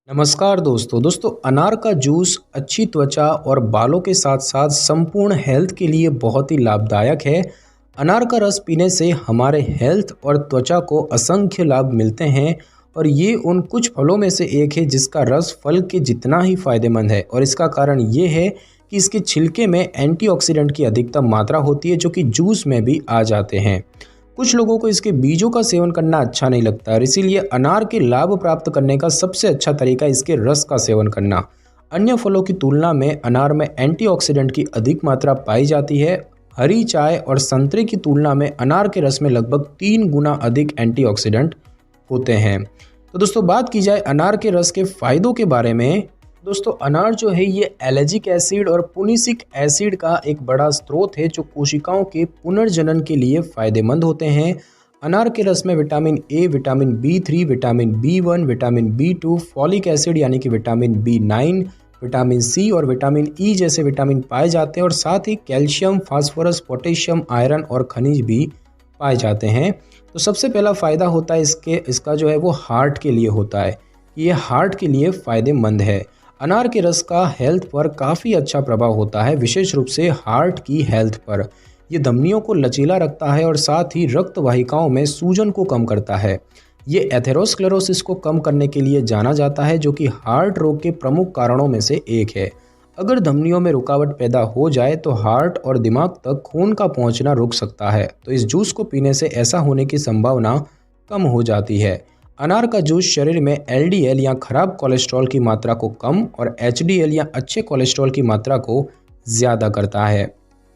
नमस्कार दोस्तों अनार का जूस अच्छी त्वचा और बालों के साथ साथ संपूर्ण हेल्थ के लिए बहुत ही लाभदायक है। अनार का रस पीने से हमारे हेल्थ और त्वचा को असंख्य लाभ मिलते हैं और ये उन कुछ फलों में से एक है जिसका रस फल के जितना ही फायदेमंद है। और इसका कारण ये है कि इसके छिलके में एंटीऑक्सीडेंट की अधिकतम मात्रा होती है जो कि जूस में भी आ जाते हैं। कुछ लोगों को इसके बीजों का सेवन करना अच्छा नहीं लगता और इसीलिए अनार के लाभ प्राप्त करने का सबसे अच्छा तरीका इसके रस का सेवन करना। अन्य फलों की तुलना में अनार में एंटीऑक्सीडेंट की अधिक मात्रा पाई जाती है। हरी चाय और संतरे की तुलना में अनार के रस में लगभग 3 गुना अधिक एंटीऑक्सीडेंट होते हैं। तो दोस्तों बात की जाए अनार के रस के फायदों के बारे में। दोस्तों अनार जो है ये एलर्जिक एसिड और पुनिसिक एसिड का एक बड़ा स्रोत है जो कोशिकाओं के पुनर्जनन के लिए फायदेमंद होते हैं। अनार के रस में vitamin A, vitamin B3, vitamin B1, vitamin B2, folic acid यानी कि विटामिन B9, विटामिन सी और विटामिन ई जैसे विटामिन पाए जाते हैं और साथ ही कैल्शियम, फास्फोरस, पोटेशियम, आयरन और खनिज भी पाए जाते हैं। तो सबसे पहला फ़ायदा होता है इसका जो है वो हार्ट के लिए होता है। ये हार्ट के लिए फ़ायदेमंद है। अनार के रस का हेल्थ पर काफ़ी अच्छा प्रभाव होता है, विशेष रूप से हार्ट की हेल्थ पर। ये धमनियों को लचीला रखता है और साथ ही रक्त वाहिकाओं में सूजन को कम करता है। ये एथेरोस्क्लेरोसिस को कम करने के लिए जाना जाता है जो कि हार्ट रोग के प्रमुख कारणों में से एक है। अगर धमनियों में रुकावट पैदा हो जाए तो हार्ट और दिमाग तक खून का पहुंचना रुक सकता है। तो इस जूस को पीने से ऐसा होने की संभावना कम हो जाती है। अनार का जूस शरीर में LDL या खराब कोलेस्ट्रॉल की मात्रा को कम और HDL या अच्छे कोलेस्ट्रॉल की मात्रा को ज़्यादा करता है।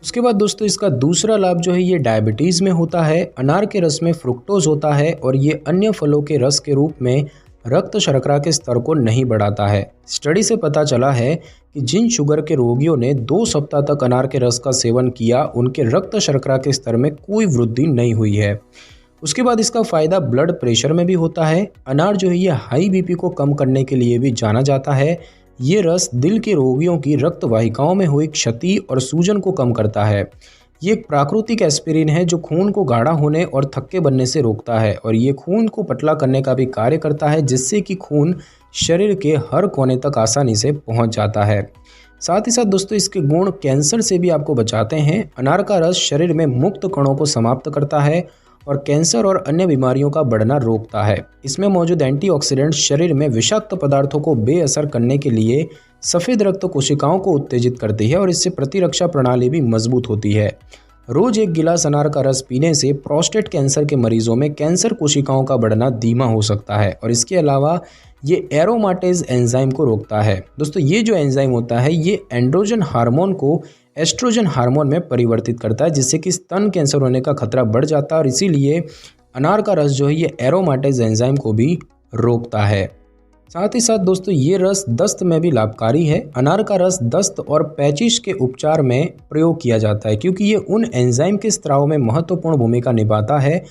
उसके बाद दोस्तों इसका दूसरा लाभ जो है ये डायबिटीज़ में होता है। अनार के रस में फ्रुक्टोज होता है और ये अन्य फलों के रस के रूप में रक्त शर्करा के स्तर को नहीं बढ़ाता है। स्टडी से पता चला है कि जिन शुगर के रोगियों ने 2 सप्ताह तक अनार के रस का सेवन किया उनके रक्त शर्करा के स्तर में कोई वृद्धि नहीं हुई है। उसके बाद इसका फ़ायदा ब्लड प्रेशर में भी होता है। अनार जो है ये हाई BP को कम करने के लिए भी जाना जाता है। ये रस दिल के रोगियों की रक्त वाहिकाओं में हुई क्षति और सूजन को कम करता है। ये एक प्राकृतिक एस्पिरिन है जो खून को गाढ़ा होने और थक्के बनने से रोकता है और ये खून को पतला करने का भी कार्य करता है जिससे कि खून शरीर के हर कोने तक आसानी से पहुंच जाता है। साथ ही साथ दोस्तों इसके गुण कैंसर से भी आपको बचाते हैं। अनार का रस शरीर में मुक्त कणों को समाप्त करता है और कैंसर और अन्य बीमारियों का बढ़ना रोकता है। इसमें मौजूद एंटीऑक्सीडेंट शरीर में विषाक्त पदार्थों को बेअसर करने के लिए सफ़ेद रक्त कोशिकाओं को उत्तेजित करती है और इससे प्रतिरक्षा प्रणाली भी मजबूत होती है। रोज 1 गिलास अनार का रस पीने से प्रोस्टेट कैंसर के मरीजों में कैंसर कोशिकाओं का बढ़ना धीमा हो सकता है और इसके अलावा ये एरोमाटेज एंजाइम को रोकता है। दोस्तों ये जो एंजाइम होता है ये एंड्रोजन हार्मोन को एस्ट्रोजन हार्मोन में परिवर्तित करता है जिससे कि स्तन कैंसर होने का खतरा बढ़ जाता है और इसीलिए अनार का रस जो है ये एरोमाटेज एंजाइम को भी रोकता है। साथ ही साथ दोस्तों ये रस दस्त में भी लाभकारी है। अनार का रस दस्त और पैचिश के उपचार में प्रयोग किया जाता है क्योंकि ये उन एंजाइम के स्राव में महत्वपूर्ण भूमिका निभाता है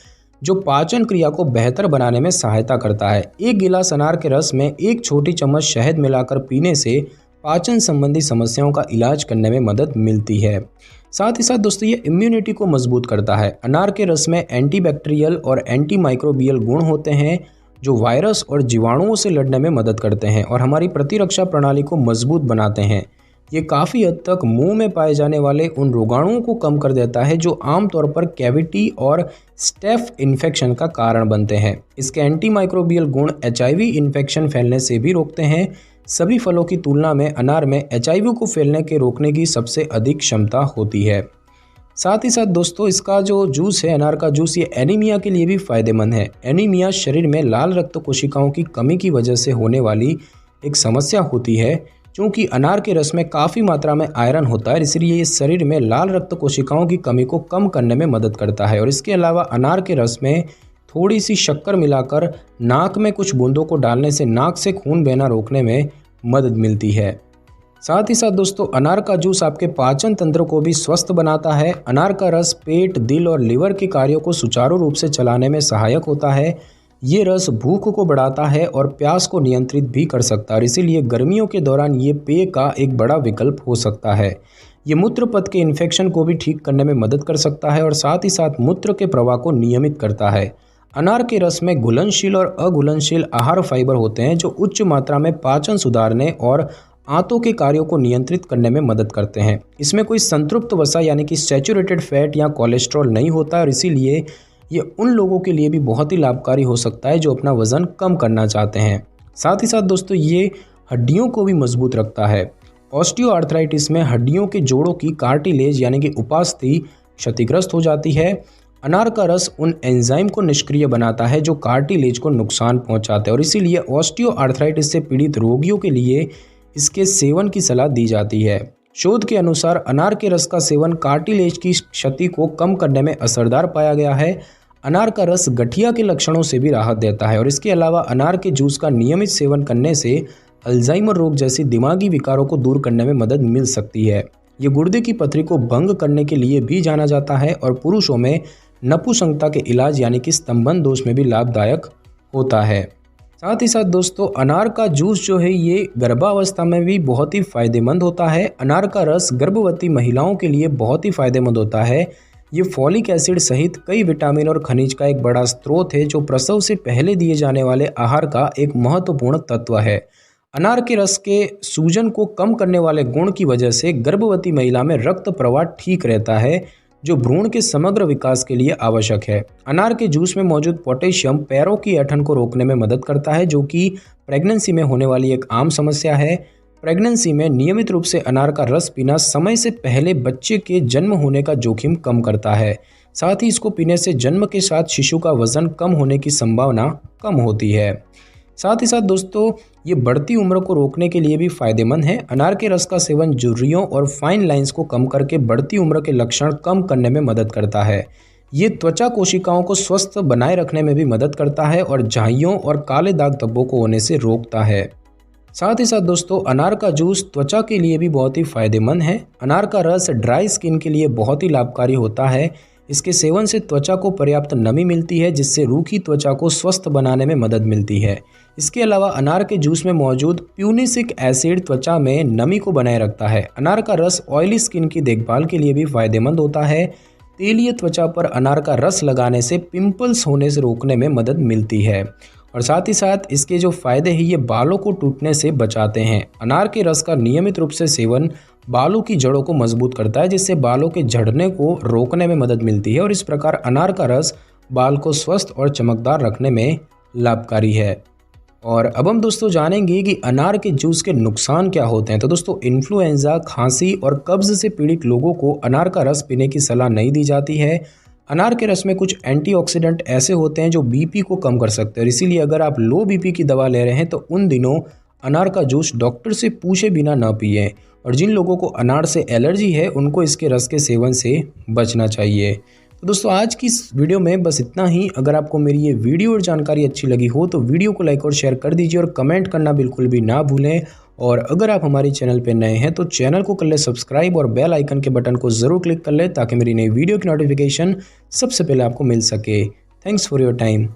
जो पाचन क्रिया को बेहतर बनाने में सहायता करता है। 1 गिलास अनार के रस में 1 छोटी चम्मच शहद मिलाकर पीने से पाचन संबंधी समस्याओं का इलाज करने में मदद मिलती है। साथ ही साथ दोस्तों ये इम्यूनिटी को मजबूत करता है। अनार के रस में एंटीबैक्टीरियल और एंटीमाइक्रोबियल गुण होते हैं जो वायरस और जीवाणुओं से लड़ने में मदद करते हैं और हमारी प्रतिरक्षा प्रणाली को मजबूत बनाते हैं। ये काफ़ी हद तक मुंह में पाए जाने वाले उन रोगाणुओं को कम कर देता है जो आमतौर पर कैविटी और स्टेफ इन्फेक्शन का कारण बनते हैं। इसके एंटीमाइक्रोबियल गुण HIV इन्फेक्शन फैलने से भी रोकते हैं। सभी फलों की तुलना में अनार में HIV को फैलने के रोकने की सबसे अधिक क्षमता होती है। साथ ही साथ दोस्तों इसका जो जूस है अनार का जूस ये एनीमिया के लिए भी फ़ायदेमंद है। एनीमिया शरीर में लाल रक्त कोशिकाओं की कमी की वजह से होने वाली एक समस्या होती है। क्योंकि अनार के रस में काफ़ी मात्रा में आयरन होता है इसलिए ये शरीर में लाल रक्त कोशिकाओं की कमी को कम करने में मदद करता है और इसके अलावा अनार के रस में थोड़ी सी शक्कर मिलाकर नाक में कुछ बूंदों को डालने से नाक से खून बहना रोकने में मदद मिलती है। साथ ही साथ दोस्तों अनार का जूस आपके पाचन तंत्र को भी स्वस्थ बनाता है। अनार का रस पेट, दिल और लिवर के कार्यों को सुचारू रूप से चलाने में सहायक होता है। ये रस भूख को बढ़ाता है और प्यास को नियंत्रित भी कर सकता है और इसीलिए गर्मियों के दौरान ये पेय का एक बड़ा विकल्प हो सकता है। ये मूत्र पथ के इन्फेक्शन को भी ठीक करने में मदद कर सकता है और साथ ही साथ मूत्र के प्रवाह को नियमित करता है। अनार के रस में घुलनशील और अघुलनशील आहार फाइबर होते हैं जो उच्च मात्रा में पाचन सुधारने और आंतों के कार्यों को नियंत्रित करने में मदद करते हैं। इसमें कोई संतृप्त वसा यानी कि सैचुरेटेड फैट या कोलेस्ट्रॉल नहीं होता है और इसीलिए ये उन लोगों के लिए भी बहुत ही लाभकारी हो सकता है जो अपना वजन कम करना चाहते हैं। साथ ही साथ दोस्तों ये हड्डियों को भी मजबूत रखता है। ऑस्टियोआर्थराइटिस में हड्डियों के जोड़ों की कार्टिलेज यानी कि उपास्थि क्षतिग्रस्त हो जाती है। अनार का रस उन एंजाइम को निष्क्रिय बनाता है जो कार्टिलेज को नुकसान पहुंचाते हैं और इसीलिए ऑस्टियोआर्थराइटिस से पीड़ित रोगियों के लिए इसके सेवन की सलाह दी जाती है। शोध के अनुसार अनार के रस का सेवन कार्टिलेज की क्षति को कम करने में असरदार पाया गया है। अनार का रस गठिया के लक्षणों से भी राहत देता है और इसके अलावा अनार के जूस का नियमित सेवन करने से अल्जाइमर रोग जैसी दिमागी विकारों को दूर करने में मदद मिल सकती है। ये गुर्दे की पथरी को भंग करने के लिए भी जाना जाता है और पुरुषों में नपुंसकता के इलाज यानी कि स्तंभन दोष में भी लाभदायक होता है। साथ ही साथ दोस्तों अनार का जूस जो है ये गर्भावस्था में भी बहुत ही फायदेमंद होता है। अनार का रस गर्भवती महिलाओं के लिए बहुत ही फायदेमंद होता है। ये फॉलिक एसिड सहित कई विटामिन और खनिज का एक बड़ा स्रोत है जो प्रसव से पहले दिए जाने वाले आहार का एक महत्वपूर्ण तत्व है। अनार के रस के सूजन को कम करने वाले गुण की वजह से गर्भवती महिला में रक्त प्रवाह ठीक रहता है जो भ्रूण के समग्र विकास के लिए आवश्यक है। अनार के जूस में मौजूद पोटेशियम पैरों की ऐंठन को रोकने में मदद करता है जो कि प्रेगनेंसी में होने वाली एक आम समस्या है। प्रेगनेंसी में नियमित रूप से अनार का रस पीना समय से पहले बच्चे के जन्म होने का जोखिम कम करता है। साथ ही इसको पीने से जन्म के साथ शिशु का वजन कम होने की संभावना कम होती है। साथ ही साथ दोस्तों ये बढ़ती उम्र को रोकने के लिए भी फायदेमंद है। अनार के रस का सेवन झुर्रियों और फाइन लाइंस को कम करके बढ़ती उम्र के लक्षण कम करने में मदद करता है। ये त्वचा कोशिकाओं को स्वस्थ बनाए रखने में भी मदद करता है और झाइयों और काले दाग धब्बों को होने से रोकता है। साथ ही साथ दोस्तों अनार का जूस त्वचा के लिए भी बहुत ही फायदेमंद है। अनार का रस ड्राई स्किन के लिए बहुत ही लाभकारी होता है। इसके सेवन से त्वचा को पर्याप्त नमी मिलती है जिससे रूखी त्वचा को स्वस्थ बनाने में मदद मिलती है। इसके अलावा अनार के जूस में मौजूद प्यूनिसिक एसिड त्वचा में नमी को बनाए रखता है। अनार का रस ऑयली स्किन की देखभाल के लिए भी फायदेमंद होता है। तेलीय त्वचा पर अनार का रस लगाने से पिंपल्स होने से रोकने में मदद मिलती है और साथ ही साथ इसके जो फायदे हैं ये बालों को टूटने से बचाते हैं। अनार के रस का नियमित रूप से सेवन बालों की जड़ों को मजबूत करता है जिससे बालों के झड़ने को रोकने में मदद मिलती है और इस प्रकार अनार का रस बाल को स्वस्थ और चमकदार रखने में लाभकारी है। और अब हम दोस्तों जानेंगे कि अनार के जूस के नुकसान क्या होते हैं। तो दोस्तों इन्फ्लुएंजा, खांसी और कब्ज से पीड़ित लोगों को अनार का रस पीने की सलाह नहीं दी जाती है। अनार के रस में कुछ एंटीऑक्सीडेंट ऐसे होते हैं जो बीपी को कम कर सकते हैं और इसीलिए अगर आप लो बीपी की दवा ले रहे हैं तो उन दिनों अनार का जूस डॉक्टर से पूछे बिना ना पिएं और जिन लोगों को अनार से एलर्जी है उनको इसके रस के सेवन से बचना चाहिए। तो दोस्तों आज की इस वीडियो में बस इतना ही। अगर आपको मेरी ये वीडियो और जानकारी अच्छी लगी हो तो वीडियो को लाइक और शेयर कर दीजिए और कमेंट करना बिल्कुल भी ना भूलें। और अगर आप हमारे चैनल पर नए हैं तो चैनल को कर ले सब्सक्राइब और बेल आइकन के बटन को ज़रूर क्लिक कर ले ताकि मेरी नई वीडियो की नोटिफिकेशन सबसे पहले आपको मिल सके। Thanks for your time.